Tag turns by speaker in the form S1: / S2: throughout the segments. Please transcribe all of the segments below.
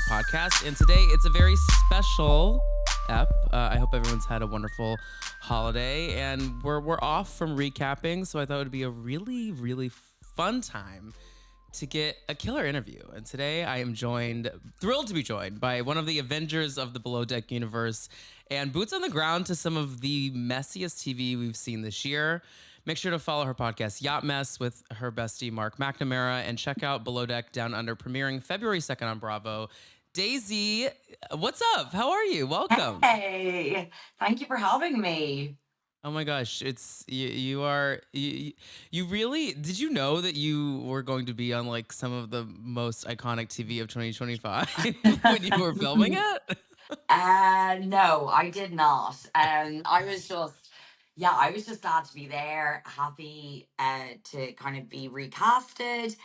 S1: podcast. And today it's a very special ep. I hope everyone's had a wonderful holiday, and we're off from recapping, so I thought it would be a really, really fun time to get a killer interview. And today I am thrilled to be joined by one of the Avengers of the Below Deck universe and boots on the ground to some of the messiest TV we've seen this year. Make sure to follow her podcast, Yacht Mess, with her bestie, Mark McNamara, and check out Below Deck Down Under, premiering February 2nd on Bravo. Daisy, what's up? How are you? Welcome.
S2: Hey, thank you for having me.
S1: Oh my gosh, it's you really did you know that you were going to be on like some of the most iconic TV of 2025 when you were filming it?
S2: No, I did not. I was just glad to be there, happy to kind of be recasted.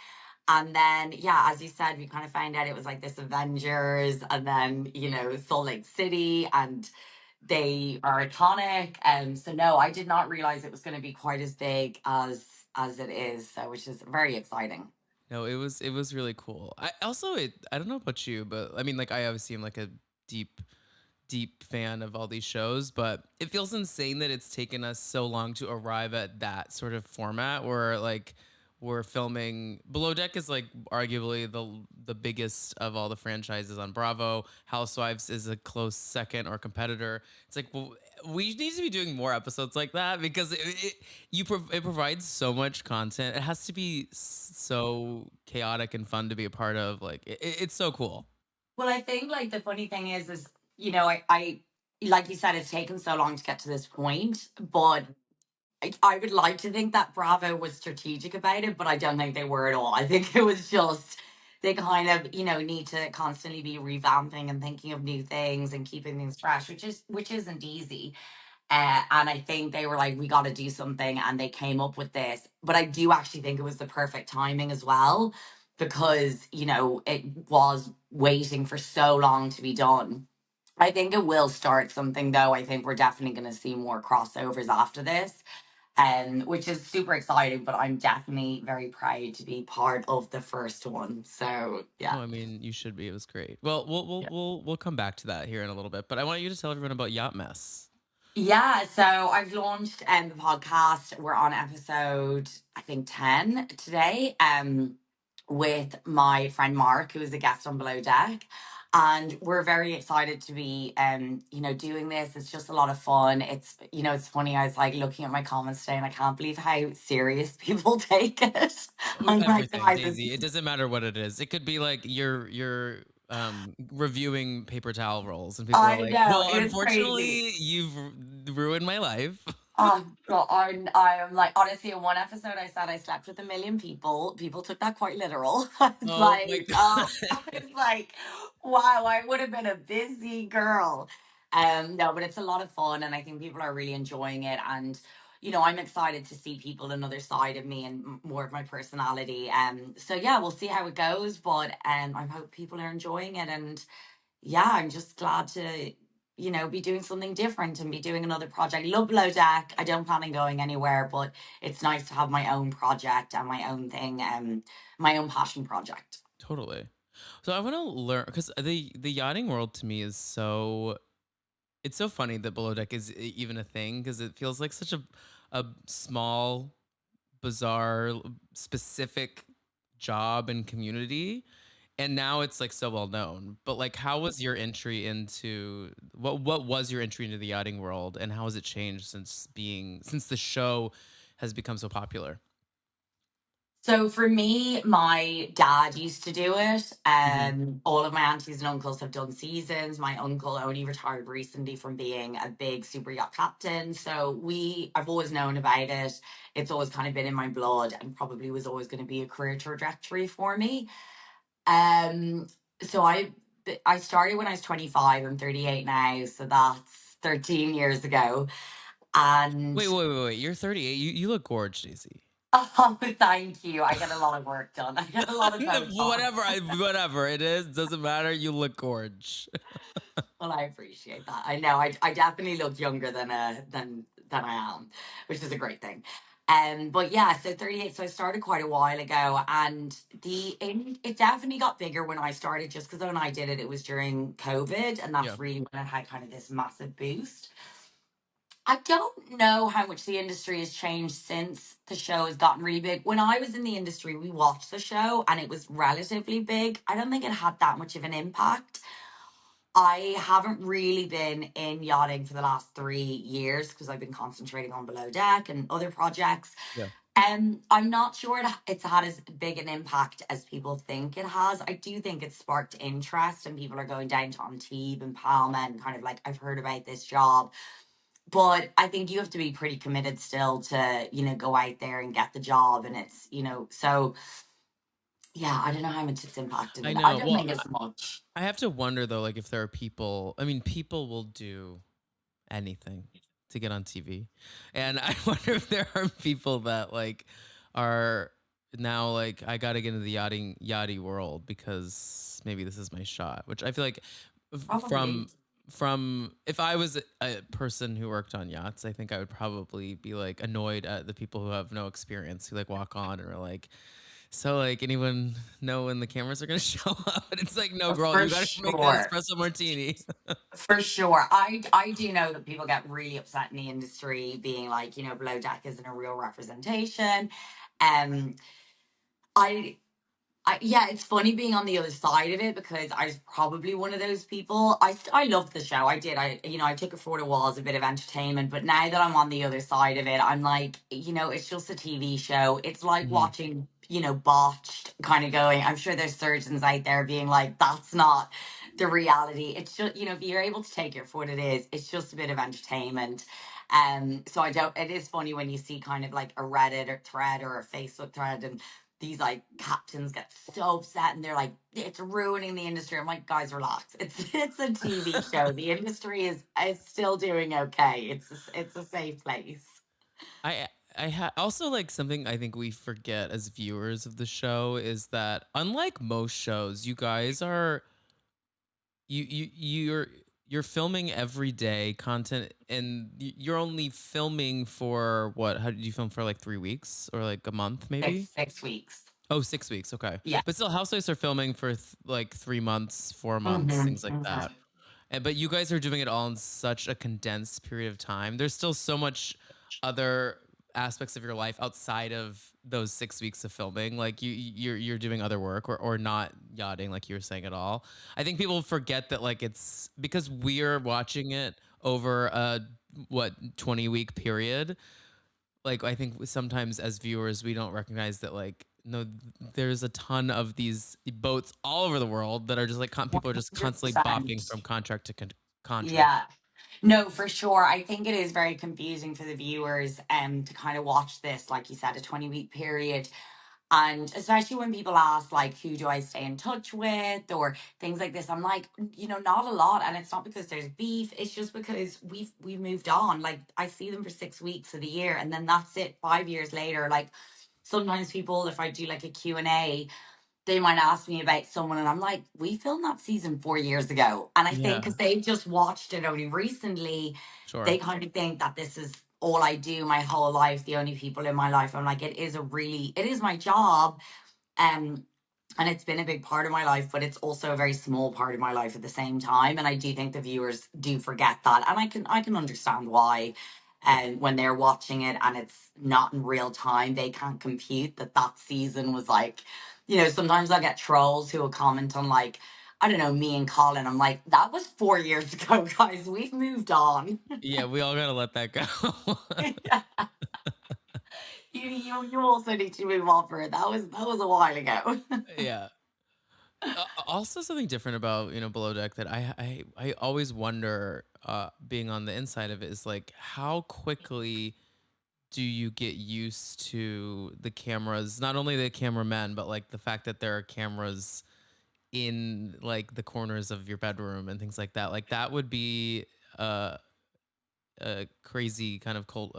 S2: And then, yeah, as you said, we kind of found out it was like this Avengers, and then, Salt Lake City, and they are iconic. So no, I did not realize it was going to be quite as big as it is, so which is very exciting.
S1: No, it was really cool. I don't know about you, but I mean like I obviously am like a deep fan of all these shows, but it feels insane that it's taken us so long to arrive at that sort of format where like we're filming. Below Deck is like arguably the biggest of all the franchises on Bravo. Housewives is a close second or competitor. It's like, well, we need to be doing more episodes like that because it provides so much content. It has to be so chaotic and fun to be a part of. Like it's so cool.
S2: Well, I think like the funny thing is I like you said, it's taken so long to get to this point, but I would like to think that Bravo was strategic about it, but I don't think they were at all. I think it was just they kind of, need to constantly be revamping and thinking of new things and keeping things fresh, which isn't easy. And I think they were like, we got to do something, and they came up with this. But I do actually think it was the perfect timing as well, because it was waiting for so long to be done. I think it will start something though. I think we're definitely going to see more crossovers after this, which is super exciting. But I'm definitely very proud to be part of the first one. So
S1: Oh,
S2: yeah.
S1: I mean, you should be. It was great. Well, we'll come back to that here in a little bit, but I want you to tell everyone about Yacht Mess.
S2: Yeah, so I've launched the podcast. We're on episode, I think, 10 today, with my friend Mark, who is a guest on Below Deck. And we're very excited to be doing this. It's just a lot of fun. It's funny, I was like looking at my comments today and I can't believe how serious people take it.
S1: Oh,
S2: I'm like,
S1: everything,
S2: guys, this
S1: Daisy. It doesn't matter what it is. It could be like you're reviewing paper towel rolls, and people are
S2: I
S1: like,
S2: know,
S1: "Well,
S2: it's crazy.
S1: unfortunately, you've ruined my life."
S2: Oh God, I am like, honestly, in one episode I said I slept with a million people. People took that quite literal. I was
S1: Oh my
S2: like,
S1: god.
S2: I was like, wow, I would have been a busy girl. No, but it's a lot of fun, and I think people are really enjoying it. And I'm excited to see people another side of me and more of my personality. So yeah, we'll see how it goes, but I hope people are enjoying it. And yeah, I'm just glad to, be doing something different and be doing another project. Love Below Deck. I don't plan on going anywhere, but it's nice to have my own project and my own thing, my own passion project.
S1: Totally. So I want to learn because the yachting world to me is it's so funny that Below Deck is even a thing because it feels like such a small, bizarre, specific job and community, and now it's like so well known. But like, how was your entry into what was your entry into the yachting world, and how has it changed since the show has become so popular?
S2: So for me, my dad used to do it.
S1: Hmm.
S2: All of my aunties and uncles have done seasons. My uncle only retired recently from being a big super yacht captain. So I've always known about it. It's always kind of been in my blood, and probably was always going to be a career trajectory for me. Um, so I started when I was 25. I'm 38 now, so that's 13 years ago. And
S1: Wait. You're 38. You look gorgeous, Daisy.
S2: oh, thank you. I get a lot of work done. I get a lot of Botox.
S1: Whatever it is, doesn't matter. You look gorge.
S2: Well, I appreciate that. I know I definitely look younger than I am, which is a great thing. But yeah, so 38. So I started quite a while ago, and it definitely got bigger when I started. Just because when I did it, it was during COVID, and
S1: Yeah.
S2: that's really when it had kind of this massive boost. I don't know how much the industry has changed since the show has gotten really big. When I was in the industry, we watched the show and it was relatively big. I don't think it had that much of an impact. I haven't really been in yachting for the last 3 years because I've been concentrating on Below Deck and other projects.
S1: Yeah.
S2: I'm not sure it's had as big an impact as people think it has. I do think it's sparked interest and people are going down to Antibes and Palma and kind of like, I've heard about this job. But I think you have to be pretty committed still to, go out there and get the job. And it's, so yeah, I don't know how much it's impacted
S1: I
S2: it. I
S1: know.
S2: don't
S1: Well,
S2: think it's much.
S1: I have to wonder though, like if there are people. I mean, people will do anything to get on TV, and I wonder if there are people that like are now like I got to get into the yachty world because maybe this is my shot. Which I feel like
S2: Probably.
S1: from if I was a person who worked on yachts, I think I would probably be like annoyed at the people who have no experience who like walk on and are like, so like anyone know when the cameras are gonna show up? And it's like, no, girl,
S2: For
S1: you gotta make that
S2: sure.
S1: espresso martini.
S2: For sure. I do know that people get really upset in the industry being like, Below Deck isn't a real representation. Um I yeah, it's funny being on the other side of it because I was probably one of those people. I loved the show. I did. I took it for what it was, a bit of entertainment. But now that I'm on the other side of it, I'm like, it's just a TV show. It's like
S1: Hmm.
S2: watching, Botched, kind of going. I'm sure there's surgeons out there being like, that's not the reality. It's just, if you're able to take it for what it is, it's just a bit of entertainment. So I don't. It is funny when you see kind of like a Reddit or thread or a Facebook thread and these like captains get so upset and they're like, it's ruining the industry. I'm like, guys, relax. It's a TV show. The industry is still doing okay. It's a safe place.
S1: I also like something I think we forget as viewers of the show is that unlike most shows, you guys are you're you're filming every day content and you're only filming for what? How did you film for like 3 weeks or like a month
S2: Six
S1: maybe?
S2: six weeks.
S1: Oh, 6 weeks. Okay.
S2: Yeah.
S1: But still, housewives are filming for like 3 months, 4 months,
S2: Hmm.
S1: things like that. And but you guys are doing it all in such a condensed period of time. There's still so much other aspects of your life outside of those 6 weeks of filming. Like you're doing other work or not yachting, like you were saying at all. I think people forget that like it's because we're watching it over a what 20-week period. Like I think sometimes as viewers we don't recognize that like no there's a ton of these boats all over the world that are just like people are just constantly bopping
S2: 100%.
S1: from contract to contract.
S2: Yeah. No, for sure. I think it is very confusing for the viewers to kind of watch this, like you said, a 20-week period. And especially when people ask, like, who do I stay in touch with or things like this, I'm like, not a lot. And it's not because there's beef. It's just because we've moved on. Like, I see them for 6 weeks of the year, and then that's it. 5 years later, like, sometimes people, if I do like a Q&A, they might ask me about someone, and I'm like, we filmed that season 4 years ago. And I think
S1: Yeah,
S2: because they just watched it only recently,
S1: sure.
S2: they kind of think that this is all I do my whole life, the only people in my life. I'm like, it is my job. Um, and it's been a big part of my life, but it's also a very small part of my life at the same time. And I do think the viewers do forget that, and I can understand why. And when they're watching it and it's not in real time, they can't compute that season was like, sometimes I get trolls who will comment on like, I don't know, me and Colin. I'm like, that was 4 years ago, guys. We've moved on.
S1: Yeah, we all gotta let that go.
S2: You also need to move on for it. That was a while ago.
S1: Yeah. Also, something different about Below Deck that I always wonder, being on the inside of it, is like how quickly do you get used to the cameras? Not only the cameramen, but like the fact that there are cameras in like the corners of your bedroom and things like that. Like that would be a, a crazy kind of cold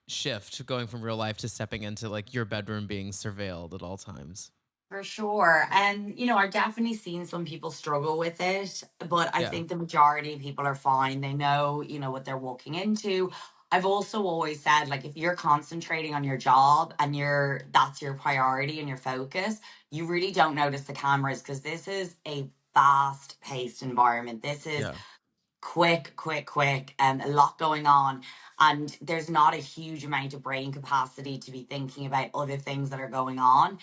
S1: shift going from real life to stepping into like your bedroom being surveilled at all times.
S2: For sure. And, I've definitely seen some people struggle with it, but I
S1: Yeah.
S2: think the majority of people are fine. They know, what they're walking into. I've also always said, like, if you're concentrating on your job and that's your priority and your focus, you really don't notice the cameras because this is a fast paced environment. This is
S1: Yeah.
S2: quick, quick, quick, and a lot going on. And there's not a huge amount of brain capacity to be thinking about other things that are going on,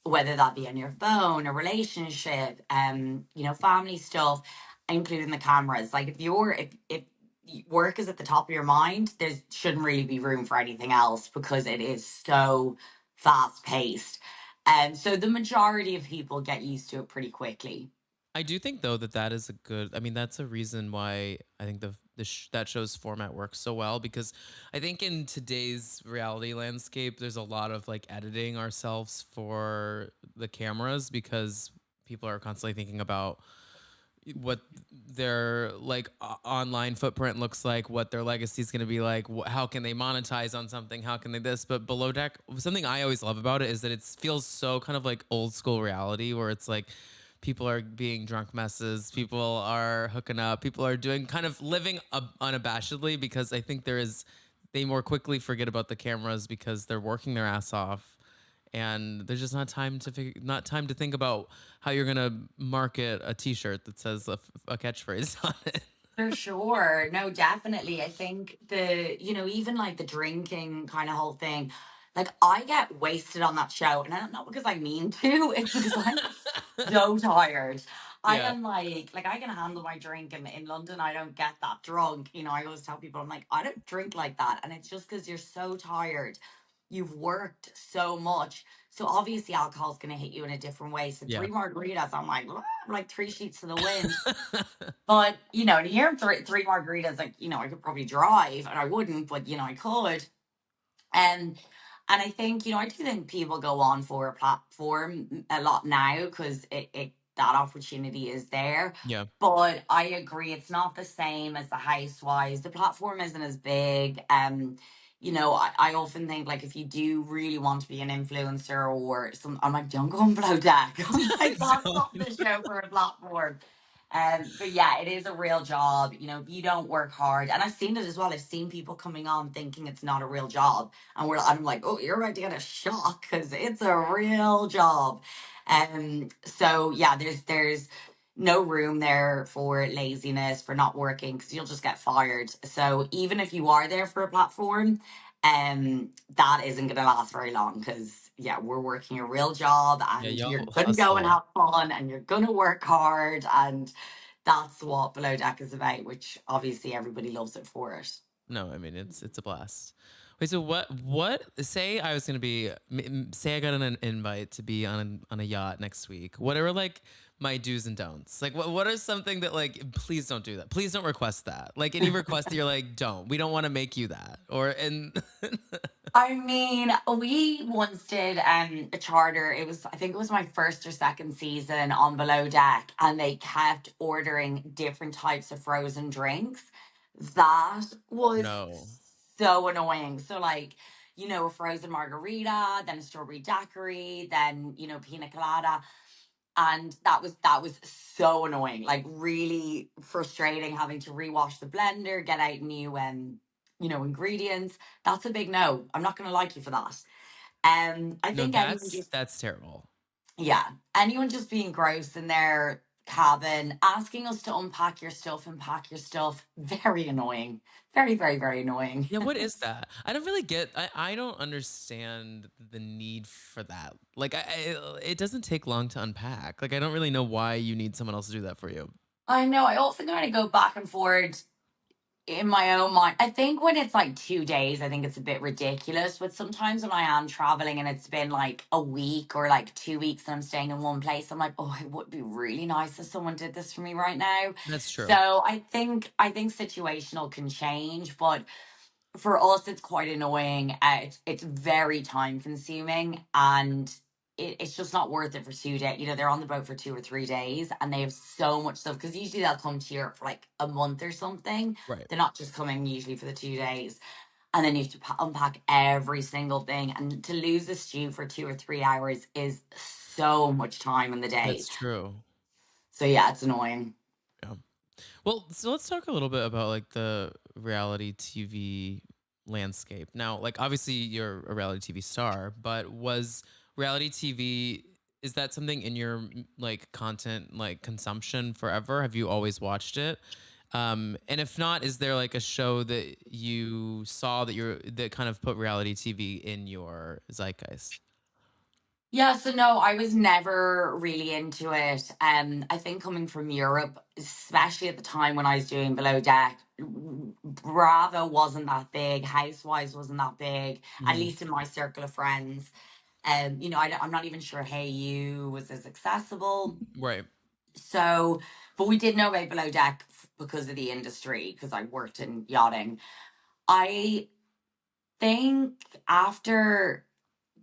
S2: whether that be on your phone, a relationship, family stuff, including the cameras. Like if work is at the top of your mind, there shouldn't really be room for anything else because it is so fast paced. And so the majority of people get used to it pretty quickly.
S1: I do think though that that is a good. I mean, that's a reason why I think that show's format works so well because I think in today's reality landscape, there's a lot of like editing ourselves for the cameras because people are constantly thinking about what their like online footprint looks like, what their legacy is going to be like, how can they monetize on something, how can they this. But Below Deck, something I always love about it is that it feels so kind of like old school reality where it's like people are being drunk messes, people are hooking up, people are doing kind of living unabashedly because I think they more quickly forget about the cameras because they're working their ass off and there's just not time to think about how you're gonna market a T-shirt that says a catchphrase on it.
S2: For sure. No, definitely. I think even like the drinking kind of whole thing, like I get wasted on that show. And I don't know because I mean to, it's because I'm so tired. I
S1: Yeah,
S2: am like I can handle my drink in London. I don't get that drunk. I always tell people, I'm like, I don't drink like that. And it's just because you're so tired. You've worked so much. So obviously alcohol's gonna hit you in a different way. So
S1: yeah,
S2: three margaritas, I'm like three sheets to the wind. But, to hear three margaritas, like, I could probably drive and I wouldn't, but, I could. And and I think, I do think people go on for a platform a lot now because it that opportunity is there.
S1: yeah,
S2: But I agree, it's not the same as the Housewives. The platform isn't as big. I often think like if you do really want to be an influencer or some, I'm like, don't go on Below Deck. I'm like, that's not the show for a platform. But yeah, it is a real job. If you don't work hard, and I've seen it as well. I've seen people coming on thinking it's not a real job, and I'm like, oh, you're about to get a shock because it's a real job. So yeah, there's no room there for laziness, for not working, because you'll just get fired. So even if you are there for a platform, that isn't going to last very long because yeah, we're working a real job,
S1: yeah.
S2: and you're
S1: Y'all
S2: going to go and
S1: hustle.
S2: have fun, and you're going to work hard, and that's what Below Deck is about, which obviously everybody loves it for it.
S1: No, I mean it's a blast. Wait, so what? Say I was gonna be. Say I got an invite to be on a yacht next week. What are like my do's and don'ts? Like what are something that like please don't do that. Please don't request that. Like any request that you're like don't. We don't want to make you that. Or and
S2: I mean, we once did a charter. I think it was my first or second season on Below Deck, and they kept ordering different types of frozen drinks. That was
S1: no.
S2: so annoying. So like, a frozen margarita, then a strawberry daiquiri, then, pina colada. And that was so annoying, like really frustrating having to rewash the blender, get out new ingredients. That's a big no. I'm not gonna like you for that. I
S1: No,
S2: think anyone just
S1: that's terrible.
S2: yeah, anyone just being gross in their cabin, asking us to unpack your stuff and pack your stuff, very annoying. Very, very, very annoying.
S1: Yeah, what is that? I don't really get. I don't understand the need for that. Like, it doesn't take long to unpack. Like, I don't really know why you need someone else to do that for you.
S2: I know, I often kind of go back and forth in my own mind. I think when it's like 2 days, I think it's a bit ridiculous. But sometimes when I am traveling and it's been like a week or like 2 weeks and I'm staying in one place, I'm like, oh, it would be really nice if someone did this for me right now.
S1: That's true.
S2: So I think situational can change, but for us it's quite annoying. It's very time consuming, and it's just not worth it for 2 days. They're on the boat for 2 or 3 days and they have so much stuff because usually they'll come to Europe for like a month or something.
S1: Right.
S2: They're not just coming usually for the 2 days, and then you have to unpack every single thing, and to lose a stew for 2 or 3 hours is so much time in the day.
S1: That's true.
S2: So yeah, it's annoying.
S1: Yeah. Well, so let's talk a little bit about like the reality TV landscape? Now, like obviously you're a reality TV star, but was reality TV, is that something in your like content like consumption forever? Have you always watched it? And if not, is there like a show that you saw that kind of put reality TV in your zeitgeist?
S2: Yeah, so no, I was never really into it. I think coming from Europe, especially at the time when I was doing Below Deck, Bravo wasn't that big, Housewives wasn't that big, at
S1: Hmm.
S2: least in my circle of friends. I'm not even sure Hey You was as accessible.
S1: Right.
S2: So, but we did know about Below Deck because of the industry, because I worked in yachting. I think after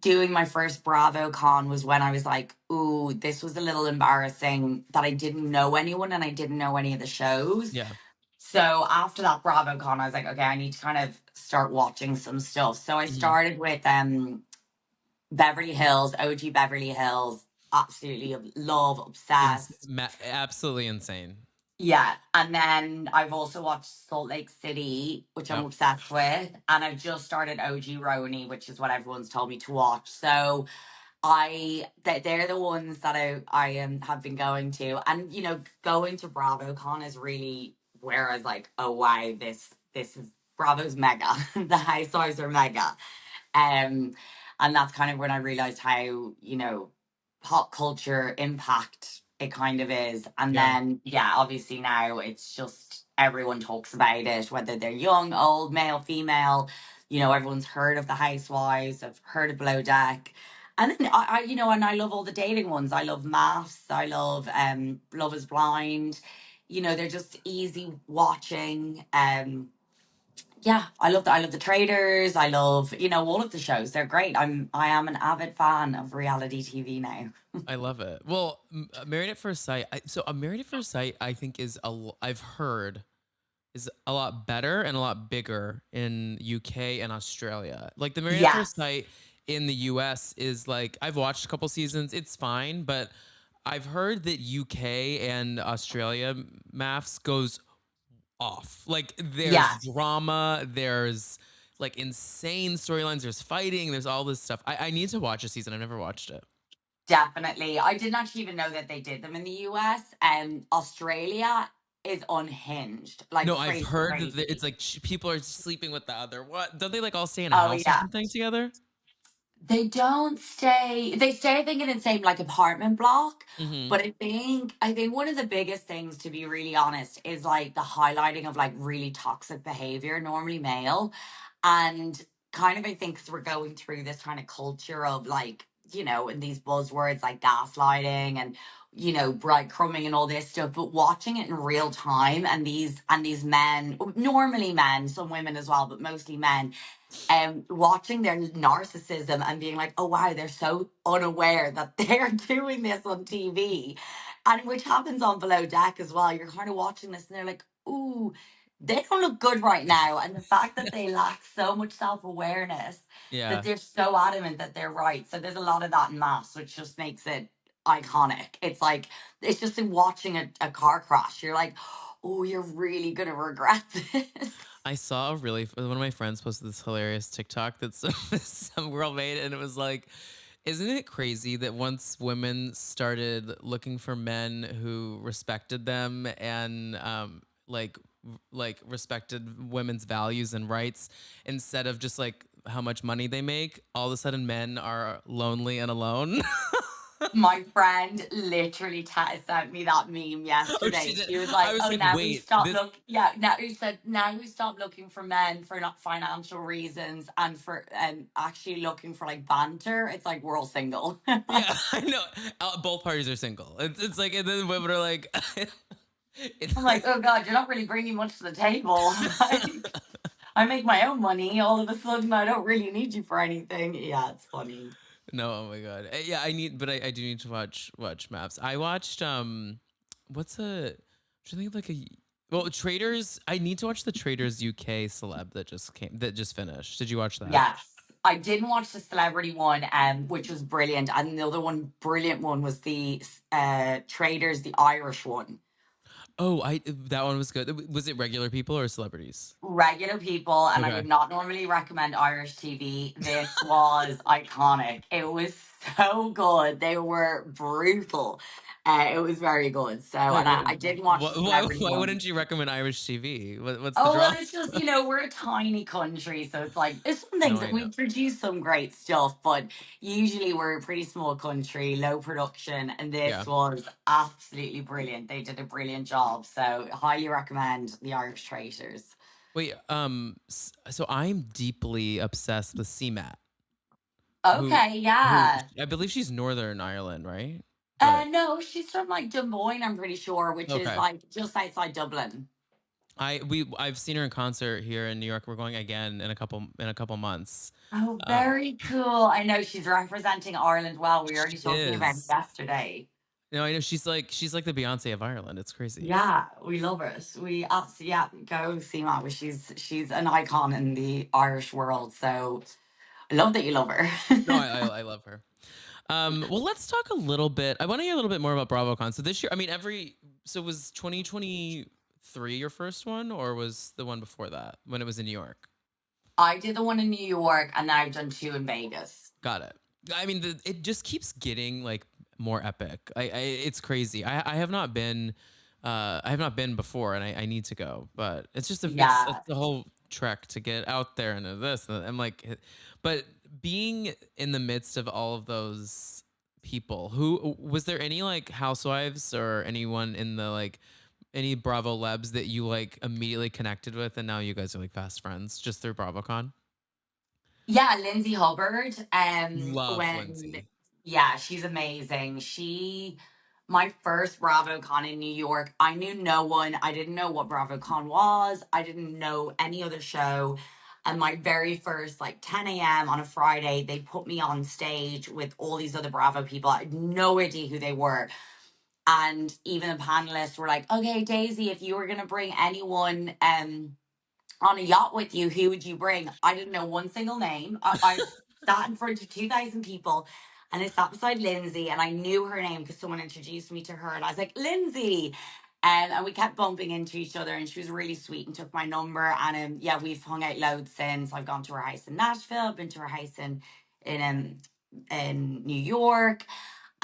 S2: doing my first Bravo con was when I was like, ooh, this was a little embarrassing that I didn't know anyone and I didn't know any of the shows.
S1: Yeah.
S2: So after that Bravo con, I was like, okay, I need to kind of start watching some stuff. So I
S1: Hmm.
S2: started with Beverly Hills, OG Beverly Hills, absolutely love, obsessed.
S1: Absolutely insane.
S2: Yeah. And then I've also watched Salt Lake City, which I'm
S1: Yep.
S2: obsessed with. And I've just started OG Roni, which is what everyone's told me to watch. So they're the ones that I have been going to, and going to BravoCon is really where I was like, oh wow, this is Bravo's mega. The housewives are mega. Um, and that's kind of when I realized how, pop culture impact it kind of is. And
S1: Yeah.
S2: then, yeah, obviously now it's just everyone talks about it, whether they're young, old, male, female. Everyone's heard of the Housewives, I've heard of Below Deck. And then and I love all the dating ones. I love Maths. I love Love is Blind. They're just easy watching. Yeah, I love the traders. I love, all of the shows. They're great. I am an avid fan of reality TV now.
S1: I love it. Well, Married at First Sight. So a Married at First Sight, I think I've heard is a lot better and a lot bigger in UK and Australia. Like the Married at First
S2: Yes,
S1: Sight in the US is like I've watched a couple seasons. It's fine, but I've heard that UK and Australia maths goes off. Like there's
S2: yes,
S1: drama, there's like insane storylines, there's fighting, there's all this stuff. I need to watch a season. I've never watched it.
S2: definitely. I didn't actually even know that they did them in the US. And Australia is unhinged, like
S1: No, I've
S2: crazy,
S1: heard that it's
S2: crazy.
S1: like people are sleeping with the other. What? Don't they like all stay in a
S2: Oh
S1: house or
S2: yeah.
S1: something together?
S2: They don't stay. They stay, I think, in the same like apartment block.
S1: Hmm.
S2: But I think one of the biggest things, to be really honest, is like the highlighting of like really toxic behavior, normally male, and kind of I think 'cause we're going through this kind of culture of like in these buzzwords like gaslighting and breadcrumbing and all this stuff, but watching it in real time and these men, normally men, some women as well, but mostly men, watching their narcissism and being like, oh wow, they're so unaware that they're doing this on TV, and which happens on Below Deck as well. You're kind of watching this, and they're like, ooh, they don't look good right now, and the fact that they lack so much self awareness that
S1: Yeah,
S2: they're so adamant that they're right. So there's a lot of that in Mass, which just makes it iconic. It's like it's just in watching a car crash. You're like, oh, you're really gonna regret this.
S1: I saw one of my friends posted this hilarious TikTok that some girl made, and it was like, isn't it crazy that once women started looking for men who respected them and like respected women's values and rights instead of just like how much money they make, all of a sudden men are lonely and alone.
S2: My friend literally sent me that meme
S1: Oh, she
S2: yesterday.
S1: did.
S2: She was
S1: I
S2: like,
S1: was
S2: "Oh,
S1: like,
S2: now we
S1: wait,
S2: stop
S1: this.
S2: look. Yeah, now we stop looking for men for not financial reasons and for actually looking for like banter. It's like we're all single."
S1: Yeah, I know. Both parties are single. It's like, and then women are like,
S2: I'm
S1: it's
S2: like,
S1: like,
S2: "Oh God, you're not really bringing much to the table." Like, I make my own money. All of a sudden, I don't really need you for anything. Yeah, it's funny.
S1: no, oh my god, yeah, I do need to watch Maps. I watched what's a, I'm trying to think of like a, well, Traders. I need to watch the Traders UK celeb that just finished. Did you watch that?
S2: Yes. I didn't watch the celebrity one, which was brilliant. And the other one, brilliant one, was the Traders, the Irish one.
S1: Oh, I that one was good. Was it regular people or celebrities?
S2: Regular people, and I would
S1: Okay.
S2: not normally recommend Irish TV. This was iconic. It was so good. They were brutal. It was very good. So,
S1: Wait,
S2: and
S1: what?
S2: I didn't watch the celebrity
S1: Why
S2: one.
S1: wouldn't you recommend Irish TV? What's the
S2: Oh, well,
S1: draw?
S2: it's just, we're a tiny country. So it's like, there's some
S1: No,
S2: things that
S1: I know.
S2: we produce some great stuff, but usually we're a pretty small country, low production. And
S1: Yeah.
S2: this was absolutely brilliant. They did a brilliant job. So, highly recommend The Irish Traitors.
S1: Wait, so I'm deeply obsessed with CMAT, who
S2: Okay, yeah.
S1: I believe she's Northern Ireland, right? But
S2: No, she's from like Dunboyne, I'm pretty sure, which is
S1: okay.
S2: like just outside Dublin.
S1: I've seen her in concert here in New York. We're going again in a couple months.
S2: Oh,
S1: Uh,
S2: very cool. I know she's representing Ireland well. We were
S1: she
S2: already talking about it
S1: is.
S2: yesterday.
S1: No, I know she's like the Beyonce of Ireland. It's crazy.
S2: Yeah, we love it. We absolutely, yeah, go see Mama. She's an icon in the Irish world. So I love that you love her.
S1: No, I love her. Well, let's talk a little bit. I want to hear a little bit more about BravoCon. So this year, I mean, so was 2023 your first one, or was the one before that when it was in New York?
S2: I did the one in New York, and now I've done two in Vegas.
S1: Got it. I mean, it just keeps getting like more epic. It's crazy. I have not been before, and I need to go. But it's just it's
S2: Yeah.
S1: the whole trek to get out there and this. And I'm like, but being in the midst of all of those people, who was there any like housewives or anyone in the like any Bravo Lebs that you like immediately connected with, and now you guys are like fast friends just through BravoCon?
S2: Yeah, Lindsay Hubbard.
S1: Love
S2: When
S1: Lindsay.
S2: Yeah, she's amazing. My first BravoCon in New York, I knew no one. I didn't know what BravoCon was. I didn't know any other show. And my very first, like 10 a.m. on a Friday, they put me on stage with all these other Bravo people. I had no idea who they were. And even the panelists were like, okay, Daisy, if you were gonna bring anyone on a yacht with you, who would you bring? I didn't know one single name. I sat in front of 2,000 people, and I sat beside Lindsay, and I knew her name because someone introduced me to her, and I was like, Lindsay. And we kept bumping into each other, and she was really sweet and took my number. And yeah, we've hung out loads since. I've gone to her house in Nashville, I've been to her house in in New York.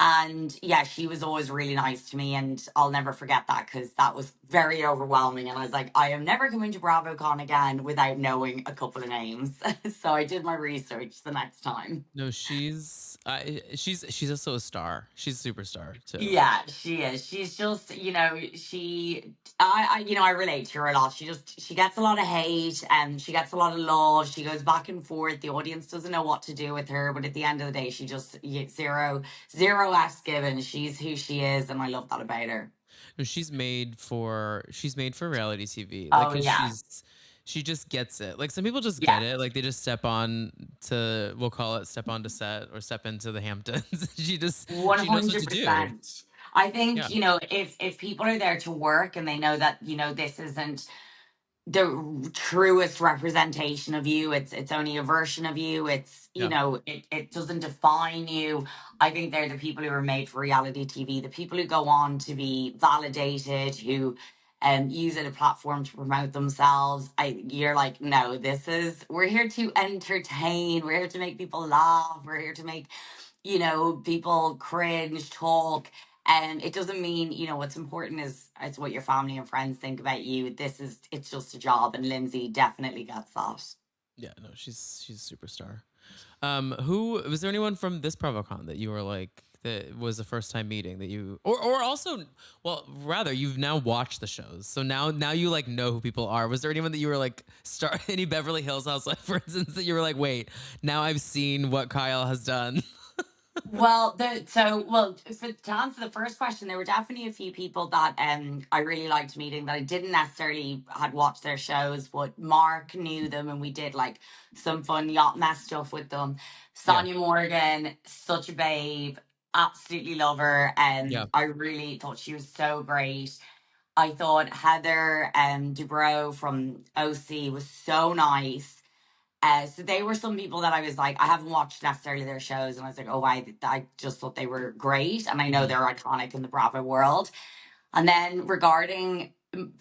S2: And yeah, she was always really nice to me, and I'll never forget that because that was very overwhelming. And I was like, I am never coming to BravoCon again without knowing a couple of names. So I did my research the next time.
S1: No, she's also a star. She's a superstar too.
S2: Yeah, she is. She's just, I relate to her a lot. She gets a lot of hate and she gets a lot of love. She goes back and forth. The audience doesn't know what to do with her, but at the end of the day, she just zero F's given. She's who she is, and I love that about her.
S1: No, she's made for reality TV. Like,
S2: Oh
S1: 'cause
S2: yeah,
S1: she just gets it. Like some people just get
S2: yeah.
S1: it. Like they just we'll call it step onto set or step into the Hamptons. She knows what to do.
S2: 100%. I think,
S1: Yeah.
S2: if people are there to work and they know that, this isn't the truest representation of you, it's only a version of you. It's,
S1: Yeah.
S2: it doesn't define you. I think they're the people who are made for reality TV, the people who go on to be validated, who use it as a platform to promote themselves. You're like, no, we're here to entertain, we're here to make people laugh, we're here to make people cringe, talk. And it doesn't mean, what's important is what your family and friends think about you. It's just a job. And Lindsay definitely gets that.
S1: Yeah, no, she's a superstar. Who was there anyone from this BravoCon that you were like that was the first time meeting that you or also well rather you've now watched the shows so now you like know who people are. Was there anyone that you were like start any Beverly Hills housewife for instance that you were like wait now I've seen what Kyle has done?
S2: To answer the first question, there were definitely a few people that I really liked meeting that I didn't necessarily had watched their shows, but Mark knew them and we did like some fun yacht mess stuff with them.
S1: Yeah,
S2: Sonia Morgan, such a babe, absolutely love her,
S1: yeah,
S2: and I really thought she was so great. I thought Heather Dubrow from OC was so nice. So they were some people that I was like, I haven't watched necessarily their shows, and I was like, oh, I just thought they were great, and I know
S1: hmm
S2: they're iconic in the Bravo world. And then regarding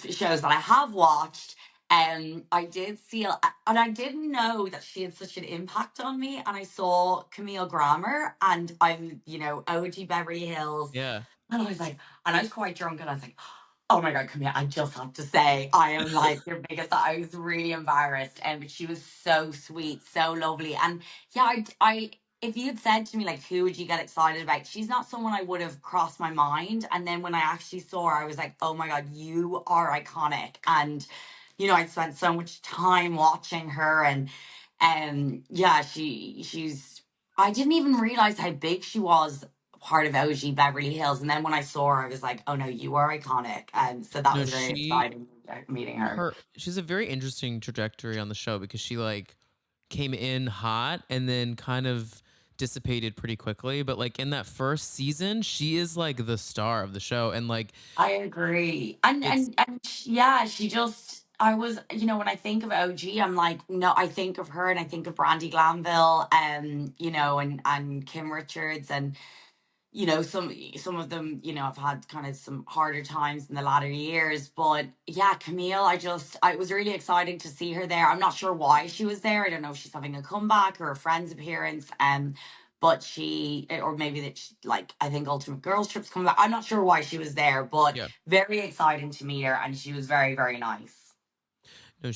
S2: shows that I have watched, I did see, and I didn't know that she had such an impact on me. And I saw Camille Grammer, and I'm, OG Beverly Hills,
S1: Yeah.
S2: and I was like, and I was quite drunk, and I was like, oh my God, Camille, I just have to say, I am like your biggest. I was really embarrassed. But she was so sweet, so lovely. And yeah, if you had said to me, like, who would you get excited about? She's not someone I would have crossed my mind. And then when I actually saw her, I was like, oh my God, you are iconic. And, I spent so much time watching her. And yeah, I didn't even realize how big she was, part of OG Beverly Hills. And then when I saw her, I was like, oh no, you are iconic. And so that
S1: No,
S2: was very exciting, meeting her.
S1: she's a very interesting trajectory on the show because she like came in hot and then kind of dissipated pretty quickly. But like in that first season, she is like the star of the show. And like
S2: I agree. And
S1: it's
S2: yeah, she just, I was, when I think of OG, I'm like, no, I think of her and I think of Brandy Glanville, and Kim Richards, and some of them, have had kind of some harder times in the latter years. But yeah, Camille, it was really exciting to see her there. I'm not sure why she was there. I don't know if she's having a comeback or a Friends appearance. But or maybe that like, I think Ultimate Girls Trip's coming back. I'm not sure why she was there, but
S1: yeah.
S2: very exciting to meet her, and she was very, very nice.
S1: No,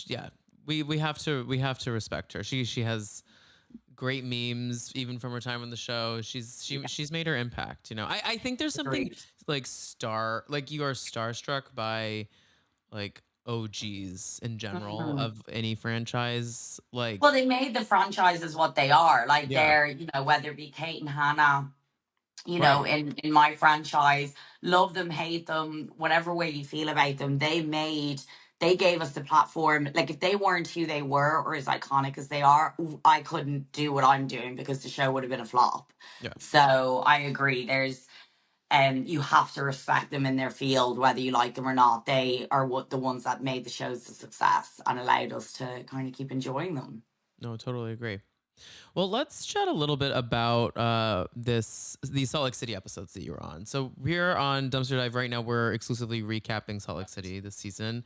S1: yeah. We have to respect her. She has great memes even from her time on the show. She's made her impact. I think there's something
S2: Agreed.
S1: like like you are starstruck by like OGs in general
S2: Mhm.
S1: of any franchise.
S2: Well,
S1: Like
S2: they made the franchises what they are. Like,
S1: yeah,
S2: they're, whether it be Kate and Hannah,
S1: right.
S2: in my franchise, love them, hate them, whatever way you feel about them, they gave us the platform. Like, if they weren't who they were or as iconic as they are, I couldn't do what I'm doing because the show would have been a flop.
S1: Yeah.
S2: So I agree. You have to respect them in their field, whether you like them or not. They are the ones that made the shows a success and allowed us to kind of keep enjoying them.
S1: No, totally agree. Well, let's chat a little bit about these Salt Lake City episodes that you were on. So we're on Dumpster Dive right now. We're exclusively recapping Salt Lake City this season.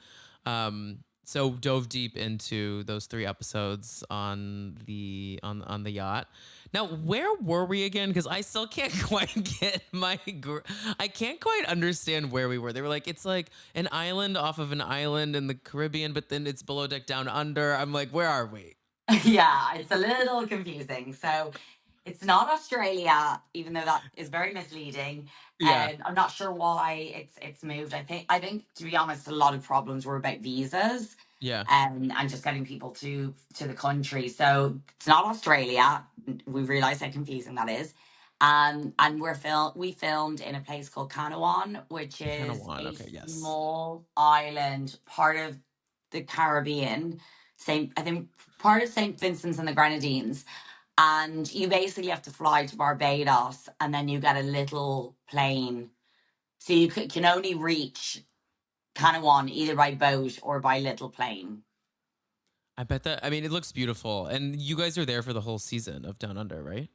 S1: So dove deep into those 3 episodes on the yacht. Now, where were we again? Because I still can't quite get I can't quite understand where we were. They were like, it's like an island off of an island in the Caribbean, but then it's below deck down under. I'm like, where are we?
S2: Yeah, it's a little confusing. So it's not Australia, even though that is very misleading.
S1: Yeah.
S2: And I'm not sure why it's moved. I think, to be honest, a lot of problems were about visas,
S1: Yeah.
S2: and just getting people to the country. So it's not Australia. We realize how confusing that is. And we filmed in a place called Canawan, which is
S1: Panawan.
S2: a
S1: Okay. Yes.
S2: small island, part of the Caribbean. I think part of St. Vincent's and the Grenadines. And you basically have to fly to Barbados, and then you get a little plane. So you can only reach Canawan either by boat or by little plane.
S1: I bet that. I mean, it looks beautiful, and you guys are there for the whole season of Down Under, right?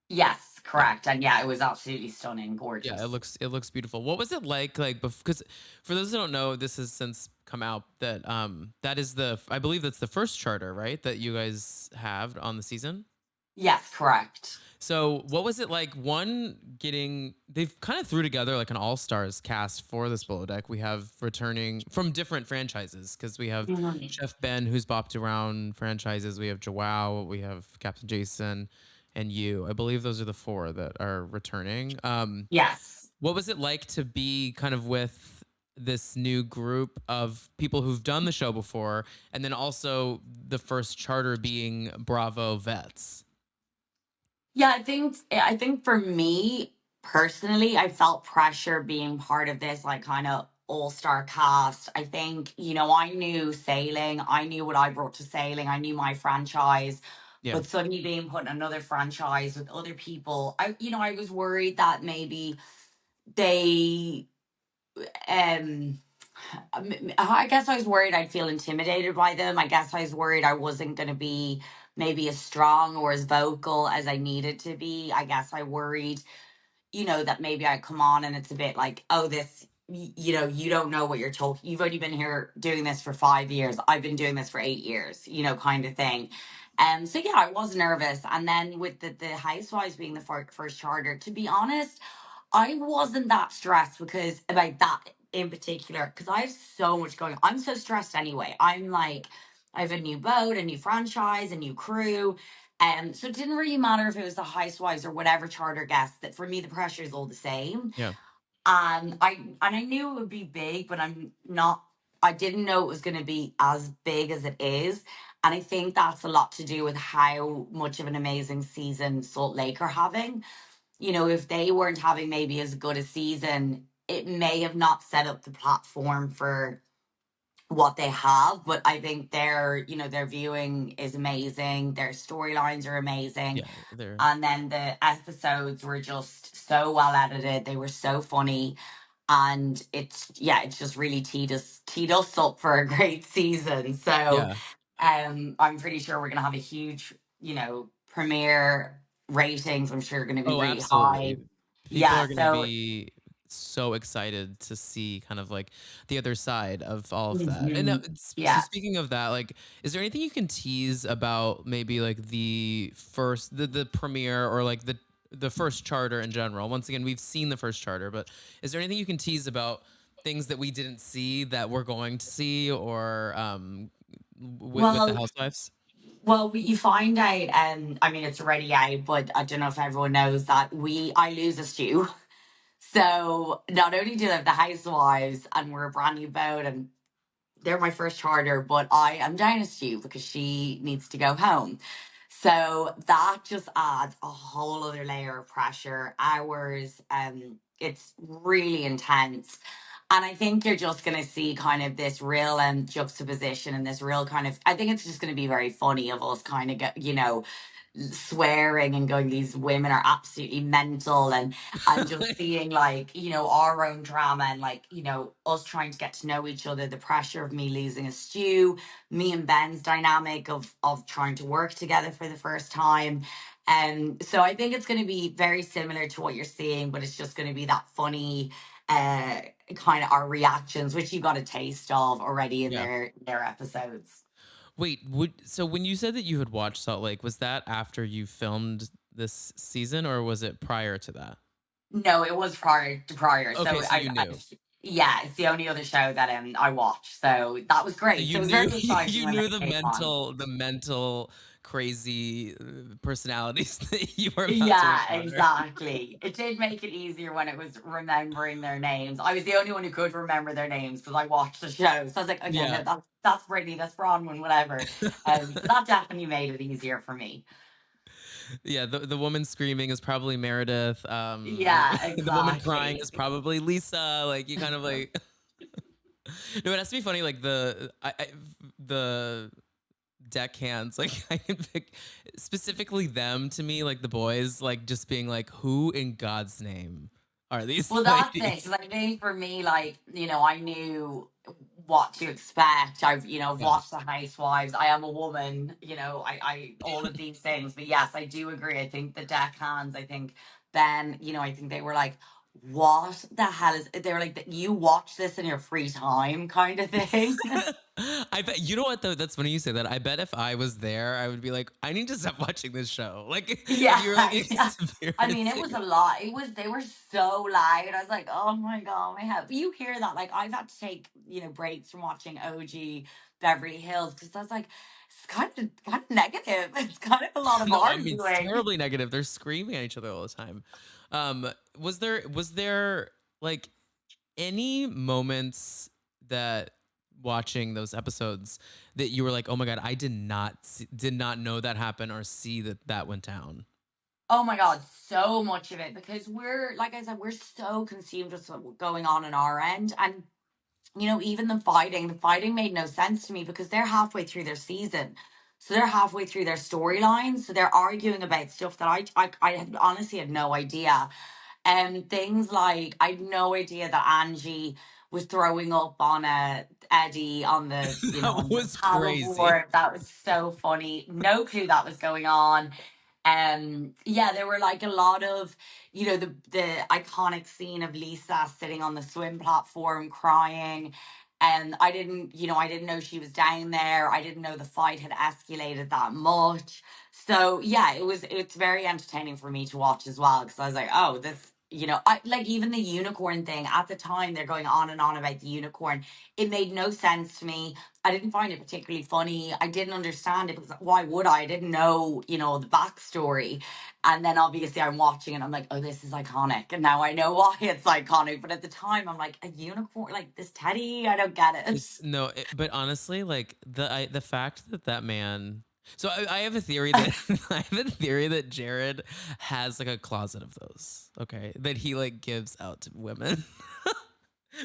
S2: Yes,
S1: Yeah.
S2: correct. And yeah, it was absolutely stunning,
S1: Yeah. It
S2: gorgeous.
S1: looks it looks beautiful. What was it like? Like, because for those who don't know, this has since come out that that is I believe that's the first charter, right? That you guys have on the season.
S2: Yes, correct.
S1: So what was it like? One, they've kind of threw together like an all stars cast for this Below Deck. We have returning from different franchises because we have
S2: Mhm.
S1: Chef Ben who's bopped around franchises. We have Joao, we have Captain Jason, and you. I believe those are the 4 that are returning.
S2: Yes.
S1: What was it like to be kind of with this new group of people who've done the show before, and then also the first charter being Bravo vets?
S2: Yeah, I think for me personally, I felt pressure being part of this like kind of all-star cast. I think, I knew sailing, I knew what I brought to sailing, I knew my franchise,
S1: Yeah.
S2: but suddenly being put in another franchise with other people, I was worried that maybe they um I guess I was worried I'd feel intimidated by them. I guess I was worried I wasn't going to be maybe as strong or as vocal as I needed to be. I guess I worried, that maybe I come on and it's a bit like, oh, you don't know what you're talking. You've only been here doing this for 5 years. I've been doing this for 8 years, kind of thing. So yeah, I was nervous. And then with the Housewives being the first charter, to be honest, I wasn't that stressed because about that in particular, because I have so much going on. I'm so stressed anyway. I'm like, I have a new boat, a new franchise, a new crew. So it didn't really matter if it was the Housewives or whatever charter guest. That for me, the pressure is all the same.
S1: Yeah.
S2: And I knew it would be big, but I'm not. I didn't know it was going to be as big as it is. And I think that's a lot to do with how much of an amazing season Salt Lake are having. If they weren't having maybe as good a season, it may have not set up the platform for what they have. But I think their viewing is amazing. Their storylines are amazing.
S1: Yeah. They're
S2: And then the episodes were just so well edited. They were so funny. And it's just really teed us up for a great season. So
S1: yeah.
S2: I'm pretty sure we're gonna have a huge, premiere ratings. I'm sure are gonna be
S1: Oh,
S2: really high.
S1: absolutely. People
S2: Yeah,
S1: are going to
S2: so
S1: be so excited to see kind of like the other side of all of that. And
S2: mhm,
S1: so
S2: yeah.
S1: speaking of that, like, is there anything you can tease about maybe like the premiere or like the first charter in general? Once again, we've seen the first charter, but is there anything you can tease about things that we didn't see that we're going to see, or with the
S2: Well,
S1: housewives?
S2: you find out, I mean, it's already out, but I don't know if everyone knows that I lose a stew. So not only do they have the housewives, and we're a brand new boat, and they're my first charter, but I am down a stew because she needs to go home. So that just adds a whole other layer of pressure. Hours, it's really intense. And I think you're just going to see kind of this real juxtaposition and this real kind of, I think it's just going to be very funny of us kind of swearing and going, these women are absolutely mental, and just seeing like our own drama, and like us trying to get to know each other, the pressure of me losing a stew, me and Ben's dynamic of trying to work together for the first time. So I think it's going to be very similar to what you're seeing, but it's just going to be that funny uh kind of our reactions, which you got a taste of already in
S1: Yeah.
S2: their episodes.
S1: Wait, so when you said that you had watched Salt Lake, was that after you filmed this season or was it prior to that?
S2: No, it was prior to prior.
S1: Okay,
S2: So
S1: so you knew.
S2: yeah, it's the only other show that I watched. So that was
S1: So
S2: great. So
S1: you
S2: it was
S1: knew
S2: very exciting
S1: you
S2: when
S1: knew
S2: they came on.
S1: the mental crazy personalities that you were about to
S2: Yeah,
S1: encounter.
S2: exactly. It did make it easier when it was remembering their names. I was the only one who could remember their names because I watched the show. So I was like, okay,
S1: Yeah.
S2: no, that's Brittany, that's Bronwyn, whatever. So that definitely made it easier for me.
S1: Yeah, the woman screaming is probably Meredith.
S2: Yeah,
S1: The woman crying
S2: exactly.
S1: is probably Lisa. Like you kind of like no, it has to be funny. Like the deckhands, like I can pick specifically them to me, like the boys, like just being like, who in God's name are these
S2: Well, that's it.
S1: ladies?
S2: Because I think for me, like, I knew what to expect. I've
S1: Yeah.
S2: watched The Housewives. I am a woman, all of these things. But yes, I do agree. I think the deckhands, I think Ben, I think they were like, what the hell is, they were like, you watch this in your free time kind of thing.
S1: I bet you know what though. That's funny you say that. I bet if I was there, I would be like, I need to stop watching this show. Like if
S2: Yeah,
S1: you were like
S2: yeah. I mean, it was
S1: experiencing.
S2: a lot. They were so loud. I was like, oh my God, my head. But you hear that. Like, I've had to take, breaks from watching OG Beverly Hills because I was like, it's kind of negative. It's kind of a lot of
S1: No, I mean it's
S2: arguing.
S1: terribly negative. They're screaming at each other all the time. Was there like any moments that watching those episodes that you were like, oh my god, I did not know that happened or see that went down?
S2: Oh my God, so much of it because we're, like I said, we're so consumed with what's going on our end. And even the fighting made no sense to me because they're halfway through their season. So they're halfway through their storyline. So they're arguing about stuff that I had honestly had no idea. And things like I had no idea that Angie was throwing up on Eddie on
S1: That
S2: on the
S1: was crazy.
S2: paddleboard. That was so funny. No clue that was going on. Yeah, there were like a lot of, the iconic scene of Lisa sitting on the swim platform crying. And I didn't know she was down there. I didn't know the fight had escalated that much. So yeah, it's very entertaining for me to watch as well, because I was like, oh, this, I like even the unicorn thing at the time. They're going on and on about the unicorn. It made no sense to me. I didn't find it particularly funny. I didn't understand it, because why would I? I didn't know, the backstory. And then obviously I'm watching and I'm like, oh, this is iconic. And now I know why it's iconic. But at the time, I'm like, a unicorn, like this teddy? I don't get it.
S1: It's no, but honestly, like the fact that that man. So I have a theory that I have a theory that Jared has like a closet of those. Okay, that he like gives out to women.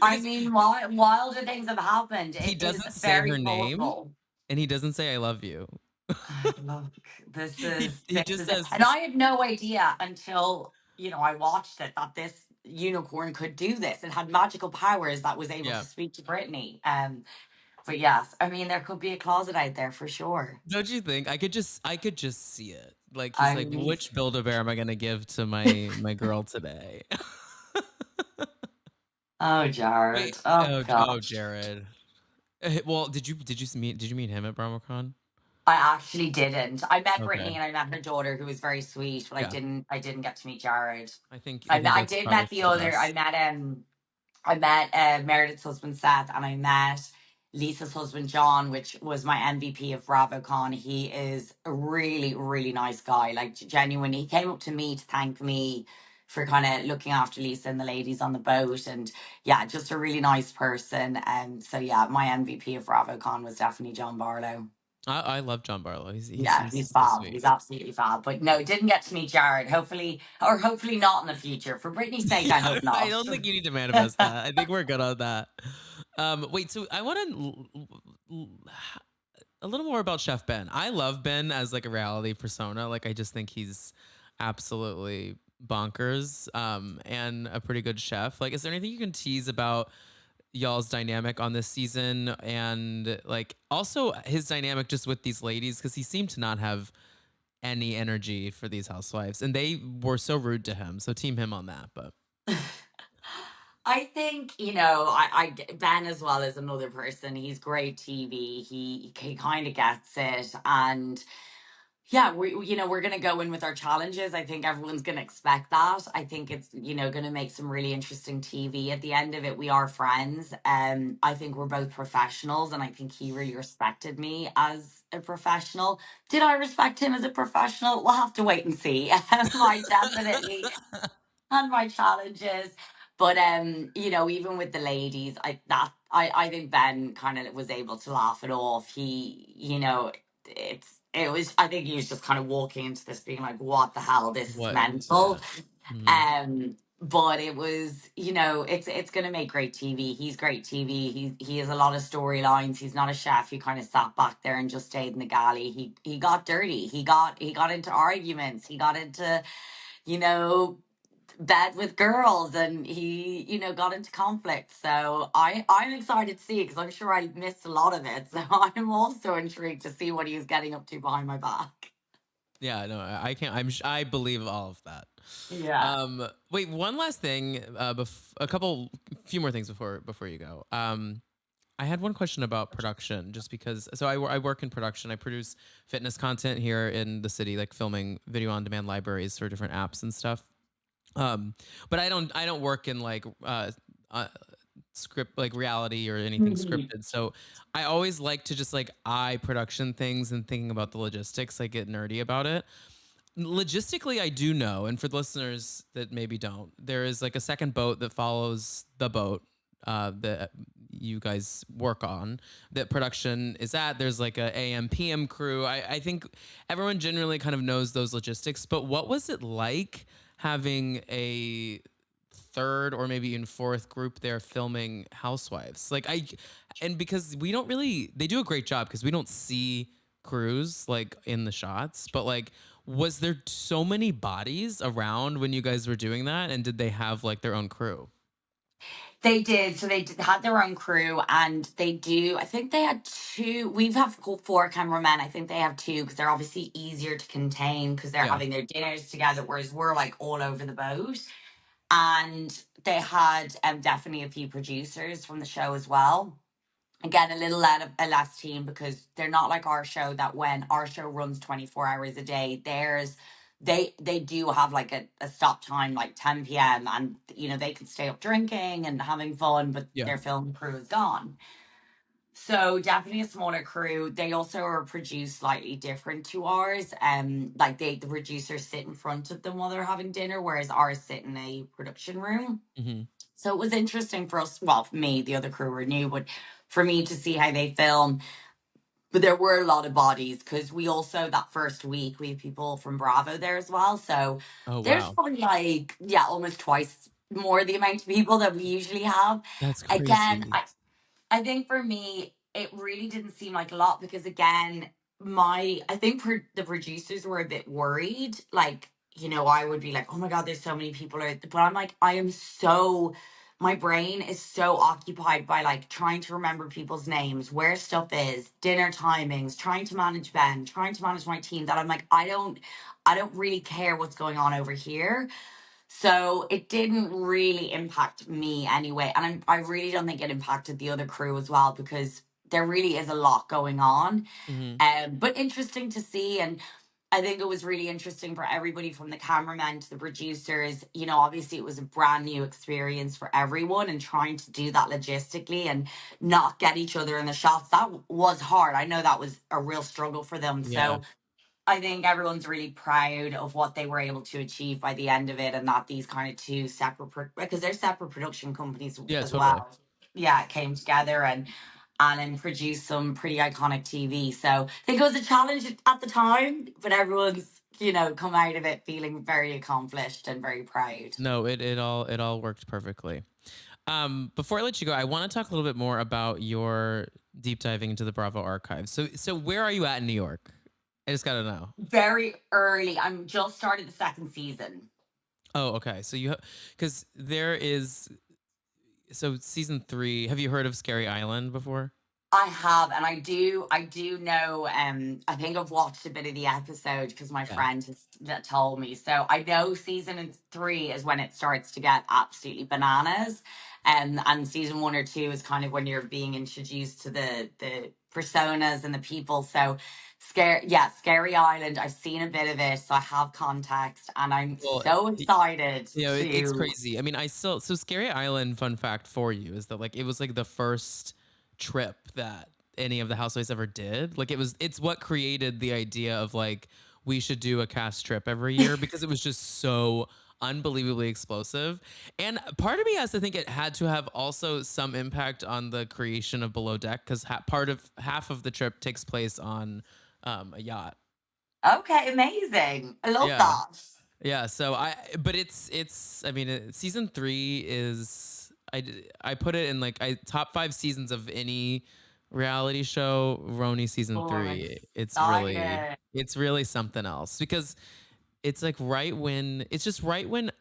S2: I
S1: Because
S2: mean, wilder things have happened.
S1: he
S2: It is
S1: doesn't say
S2: very
S1: her name
S2: colorful.
S1: and he doesn't say I love you.
S2: Look, this
S1: he
S2: is
S1: he
S2: this
S1: just
S2: is it.
S1: says
S2: And I had no idea until, I watched it, that this unicorn could do this. It had magical powers that was able
S1: yeah.
S2: to speak to Brittany. But yes, I mean, there could be a closet out there for sure.
S1: Don't you think I could just see it? Like he's
S2: I
S1: like,
S2: mean,
S1: which Build-A-Bear am I gonna give to my girl today?
S2: oh,
S1: Wait,
S2: Jared. Oh
S1: oh,
S2: gosh.
S1: Jared. Well, did you meet him at BravoCon?
S2: I actually didn't. I met Brittany
S1: Okay.
S2: and I met her daughter, who was very sweet, but I
S1: Yeah.
S2: didn't. I didn't get to meet Jared.
S1: I think
S2: I
S1: that's
S2: did
S1: probably
S2: met the
S1: for the
S2: other.
S1: best.
S2: I met Meredith's husband Seth, and I met Lisa's husband John, which was my MVP of BravoCon. He is a really, really nice guy. Like, genuinely, he came up to me to thank me for kind of looking after Lisa and the ladies on the boat, and yeah, just a really nice person. And so yeah, my MVP of BravoCon was definitely John Barlow.
S1: I love John Barlow.
S2: Yeah, he's
S1: So
S2: fab.
S1: sweet.
S2: He's absolutely fab. But no, didn't get to meet Jared. Hopefully, or hopefully not in the future. For Brittany's sake, I
S1: Yeah,
S2: hope
S1: I
S2: not.
S1: don't think you need to manifest that. I think we're good on that. Wait, so I want to a little more about Chef Ben. I love Ben as like a reality persona. Like I just think he's absolutely bonkers and a pretty good chef. Like is there anything you can tease about y'all's dynamic on this season and like also his dynamic just with these ladies because he seemed to not have any energy for these housewives and they were so rude to him. So team him on that. But
S2: I think, Ben as well is another person. He's great TV. He kind of gets it. And yeah, we're going to go in with our challenges. I think everyone's going to expect that. I think it's, going to make some really interesting TV. At the end of it, we are friends. I think we're both professionals, and I think he really respected me as a professional. Did I respect him as a professional? We'll have to wait and see. I definitely had my challenges. But even with the ladies, I think Ben kind of was able to laugh it off. It was, I think he was just kind of walking into this being like, what the hell, this is
S1: what is
S2: mental.
S1: this? Mhm.
S2: But it was, it's gonna make great TV. He's great TV. He has a lot of storylines. He's not a chef who kind of sat back there and just stayed in the galley. He got dirty. He got into arguments. He got into, you know, bed with girls, and he, got into conflict. So I'm excited to see it, because I'm sure I missed a lot of it. So I'm also intrigued to see what he was getting up to behind my back.
S1: Yeah, no, I can't. I believe all of that.
S2: Yeah.
S1: Wait, one last thing. Few more things before you go. I had one question about production, just because. So I work in production. I produce fitness content here in the city, like filming video on demand libraries for different apps and stuff. Um, but I don't work in like script like reality or anything
S2: Mhm.
S1: scripted. So I always like to just like eye production things and thinking about the logistics. I get nerdy about it. Logistically, I do know, and for the listeners that maybe don't, there is like a second boat that follows the boat that you guys work on, that production is at. There's like a AM PM crew. I think everyone generally kind of knows those logistics, but what was it like having a third or maybe even fourth group there filming Housewives? And because we don't really, they do a great job because we don't see crews like in the shots, but like, was there so many bodies around when you guys were doing that? And did they have like their own crew?
S2: They did. So had their own crew, and they do. I think they had two. We've have four cameramen. I think they have two because they're obviously easier to contain because they're
S1: Yeah.
S2: having their dinners together, whereas we're like all over the boat. And they had definitely a few producers from the show as well. Again, a less team because they're not like our show, that when our show runs 24 hours a day, theirs they do have like a stop time like 10 p.m. and they can stay up drinking and having fun, but
S1: Yeah.
S2: their film crew is gone. So definitely a smaller crew. They also are produced slightly different to ours. Like the producers sit in front of them while they're having dinner, whereas ours sit in a production room.
S1: Hmm.
S2: So it was interesting for us. Well, for me, the other crew were new, but for me to see how they film. But there were a lot of bodies because we also, that first week, we have people from Bravo there as well. So
S1: Oh
S2: there's
S1: wow,
S2: probably like, yeah, almost twice more the amount of people that we usually have.
S1: that's
S2: Again,
S1: crazy.
S2: I think for me, it really didn't seem like a lot because again, I think the producers were a bit worried. Like, I would be like, oh my God, there's so many people out. But I'm like, my brain is so occupied by like trying to remember people's names, where stuff is, dinner timings, trying to manage Ben, trying to manage my team, that I'm like, I don't really care what's going on over here. So it didn't really impact me anyway. And I really don't think it impacted the other crew as well because there really is a lot going on.
S1: Hmm.
S2: But interesting to see. And I think it was really interesting for everybody from the cameramen to the producers. Obviously it was a brand new experience for everyone and trying to do that logistically and not get each other in the shots. That was hard. I know that was a real struggle for them.
S1: Yeah.
S2: So I think everyone's really proud of what they were able to achieve by the end of it, and that these kind of two separate because they're separate production companies
S1: Yeah.
S2: as
S1: Totally.
S2: well. Yeah, it came together and produced some pretty iconic TV. So I think it was a challenge at the time, but everyone's come out of it feeling very accomplished and very proud.
S1: No, it all worked perfectly. Before I let you go, I want to talk a little bit more about your deep diving into the Bravo archives. So where are you at in New York? I just gotta know.
S2: Very early. I'm just started the second season.
S1: Oh, okay. So because there is, so season 3. Have you heard of Scary Island before?
S2: I have, and I do know. I think I've watched a bit of the episode because my
S1: Yeah.
S2: friend has that told me. So I know season 3 is when it starts to get absolutely bananas, and season 1 or 2 is kind of when you're being introduced to the personas and the people. So, Scary Island. I've seen a bit of it, so I have context, and I'm
S1: Well,
S2: so excited
S1: it's
S2: to.
S1: crazy. I mean, so Scary Island. Fun fact for you is that like it was like the first trip that any of the housewives ever did. Like it's what created the idea of like we should do a cast trip every year because it was just so unbelievably explosive. And part of me has to think it had to have also some impact on the creation of Below Deck because part of half of the trip takes place on a yacht.
S2: Okay, amazing. I love
S1: Yeah.
S2: that.
S1: Yeah, so but I mean, season 3 is, I put it in like top 5 seasons of any reality show. Roni season
S2: Oh, I'm
S1: 3,
S2: excited.
S1: it's really something else because it's like it's just right when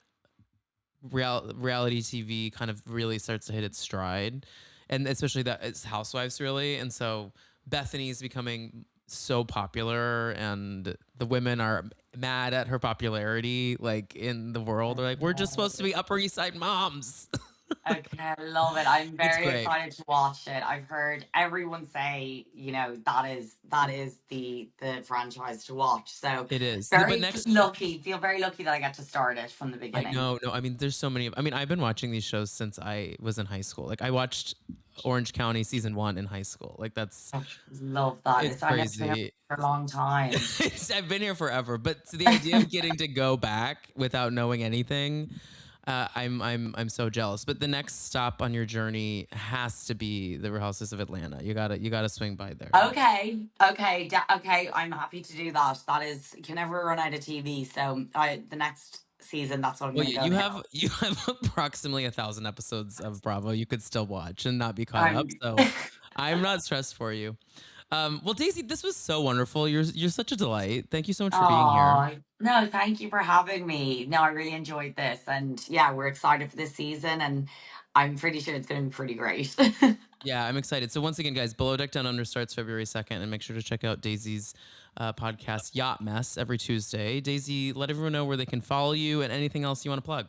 S1: reality TV kind of really starts to hit its stride, and especially that it's Housewives really, and so Bethany's becoming so popular, and the women are mad at her popularity, like in the world. They're like, we're just supposed to be Upper East Side moms.
S2: Okay, I love it. I'm
S1: It's
S2: very
S1: great.
S2: excited to watch it. I've heard everyone say, that is the franchise to watch. So
S1: It is. But
S2: very
S1: next,
S2: lucky, feel very lucky that I got to start it from the
S1: I
S2: beginning.
S1: know, no, I mean, there's so many. I mean, I've been watching these shows since I was in high school. Like, I watched Orange County season 1 in high school. Like,
S2: Oh, love that.
S1: it's
S2: It's I know it's been around
S1: crazy.
S2: for a long time.
S1: I've been here forever, but so the idea of getting to go back without knowing anything, I'm so jealous. But the next stop on your journey has to be the Real Houses of Atlanta. You gotta swing by there.
S2: Okay. I'm happy to do that. That is, you can never run out of TV. So the next season, that's what I'm
S1: Well,
S2: going to go
S1: you
S2: now.
S1: have you have approximately 1,000 episodes of Bravo you could still watch and not be caught up.
S2: I'm
S1: So I'm not stressed for you. Well, Daisy, this was so wonderful. You're such a delight. Thank you so much for being here.
S2: Oh, no, thank you for having me. No, I really enjoyed this. And yeah, we're excited for this season. And I'm pretty sure it's going to be pretty great.
S1: Yeah, I'm excited. So once again, guys, Below Deck Down Under starts February 2nd, and make sure to check out Daisy's podcast, Yacht Mess, every Tuesday. Daisy, let everyone know where they can follow you and anything else you want to plug.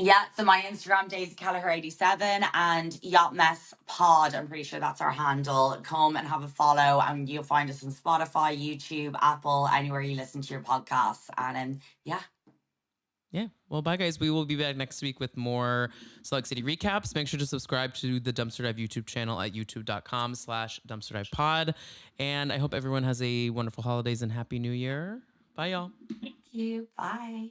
S2: Yeah, so my Instagram, Daisy Kelliher 87 and Yacht Mess Pod. I'm pretty sure that's our handle. Come and have a follow, and you'll find us on Spotify, YouTube, Apple, anywhere you listen to your podcasts. And yeah.
S1: Yeah. Well, bye, guys. We will be back next week with more Salt Lake City recaps. Make sure to subscribe to the Dumpster Dive YouTube channel at youtube.com/Dumpster Dive Pod. And I hope everyone has a wonderful holidays and Happy New Year. Bye, y'all.
S2: Thank you. Bye.